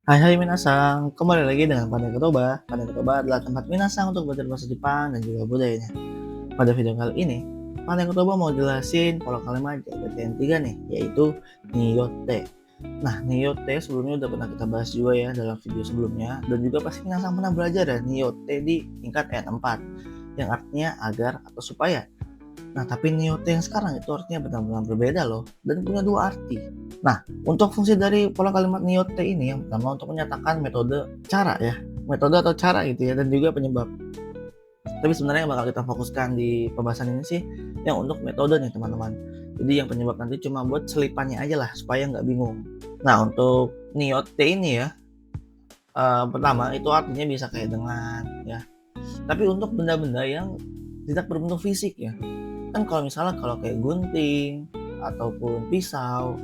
Hai hai minasang, kembali lagi dengan Pandai Kotoba. Pandai Kotoba adalah tempat minasang untuk belajar bahasa Jepang dan juga budayanya. Pada video kali ini, Pandai Kotoba mau jelasin pola kalimat JKT yang 3 nih, yaitu niyote. Nah, niyote sebelumnya udah pernah kita bahas juga ya dalam video sebelumnya, dan juga pasti minasang pernah belajar ya niyote di tingkat N4, yang artinya agar atau supaya. Nah, tapi niyote yang sekarang itu artinya benar-benar berbeda loh, dan punya dua arti. Nah, untuk fungsi dari pola kalimat niyote ini yang pertama untuk menyatakan metode cara ya, metode atau cara gitu ya, dan juga penyebab. Tapi sebenarnya yang bakal kita fokuskan di pembahasan ini sih yang untuk metode nih teman-teman. Jadi yang penyebab nanti cuma buat selipannya aja lah supaya nggak bingung. Nah, untuk niyote ini ya, pertama itu artinya bisa kayak dengan ya. Tapi untuk benda-benda yang tidak berbentuk fisik ya. Kan kalau misalnya kalau kayak gunting ataupun pisau,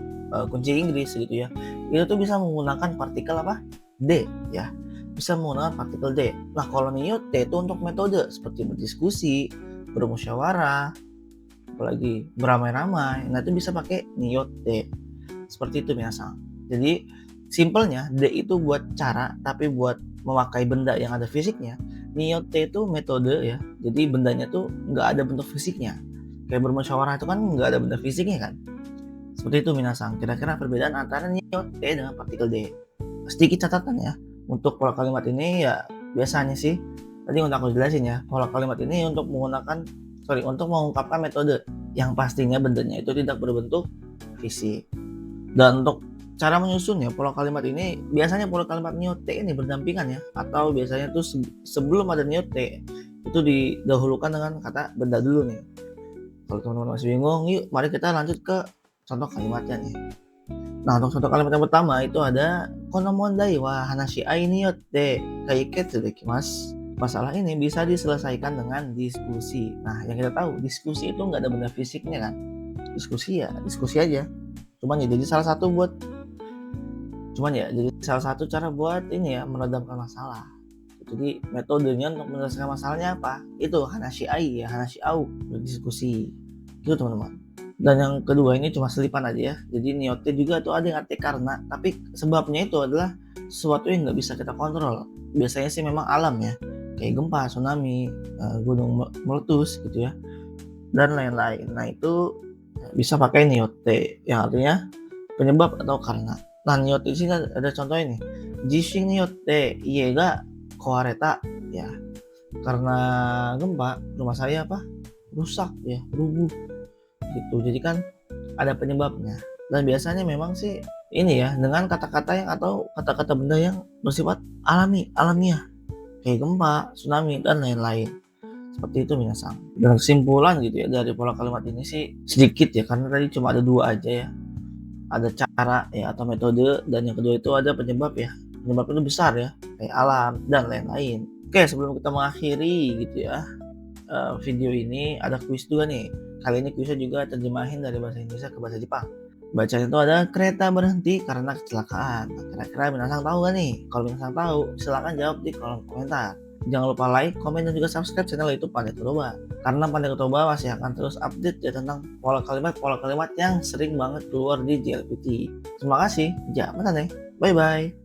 kunci Inggris gitu ya, itu tuh bisa menggunakan partikel apa? D ya, bisa menggunakan partikel D. Nah, kalau niyote itu untuk metode seperti berdiskusi, bermusyawarah, apalagi beramai-ramai, nah itu bisa pakai niyote. Seperti itu minasang. Jadi simpelnya D itu buat cara, tapi buat memakai benda yang ada fisiknya, niyote itu metode ya. Jadi bendanya tuh nggak ada bentuk fisiknya. Kayak bermusyawarah itu kan nggak ada benda fisiknya kan. Seperti itu minasang. Kira-kira perbedaan antara niyote dengan partikel D. Sedikit catatan ya. Untuk pola kalimat ini ya biasanya sih tadi untuk aku jelasin ya. Pola kalimat ini untuk mengungkapkan metode yang pastinya bendanya itu tidak berbentuk fisik. Dan untuk cara menyusunnya pola kalimat ini biasanya pola kalimat niyote ini berdampingan ya, atau biasanya tuh sebelum ada niyote itu didahulukan dengan kata benda dulu nih. Kalau teman-teman masih bingung, yuk mari kita lanjut ke contoh kalimatnya nih. Nah, untuk contoh kalimat yang pertama itu ada kono mondai wa hanashi ai ni yotte kaiketsu dekimasu. Masalah ini bisa diselesaikan dengan diskusi. Nah, yang kita tahu diskusi itu nggak ada benda fisiknya kan. Diskusi ya diskusi aja. Jadi salah satu cara buat ini ya meredamkan masalah. Jadi metodenya untuk menyelesaikan masalahnya apa? Itu hanashi ai ya, hanashi au, berdiskusi. Itu teman-teman. Dan yang kedua ini cuma selipan aja ya. Jadi niyote juga tuh ada yang arti karena, tapi sebabnya itu adalah sesuatu yang nggak bisa kita kontrol. Biasanya sih memang alam ya, kayak gempa, tsunami, gunung meletus gitu ya, dan lain-lain. Nah itu bisa pakai niyote yang artinya penyebab atau karena. Nah, niyote di sini ada contohnya nih. Jishin niyote ie ga kowareta ya. Karena gempa rumah saya rusak ya, rubuh gitu. Jadi kan ada penyebabnya. Dan biasanya memang sih ini ya dengan kata-kata yang atau kata-kata benda yang bersifat alamiah kayak gempa, tsunami dan lain-lain. Seperti itu minasang. Dan kesimpulan gitu ya dari pola kalimat ini sih sedikit ya, karena tadi cuma ada dua aja ya. Ada cara ya atau metode, dan yang kedua itu ada penyebab ya. Penyebab itu besar ya, kayak alam dan lain-lain. Oke, sebelum kita mengakhiri gitu ya video ini, ada kuis juga nih. Kali ini kuisnya juga terjemahin dari bahasa Indonesia ke bahasa Jepang. Bacaan itu ada kereta berhenti karena kecelakaan. Nah, kira-kira minasang tahu gak nih? Kalau minasang tahu, silahkan jawab di kolom komentar. Jangan lupa like, komen, dan juga subscribe channel YouTube Pandai Kotoba. Karena Pandai Kotoba masih akan terus update ya tentang pola kalimat yang sering banget keluar di JLPT. Terima kasih, jangan nih. Bye-bye.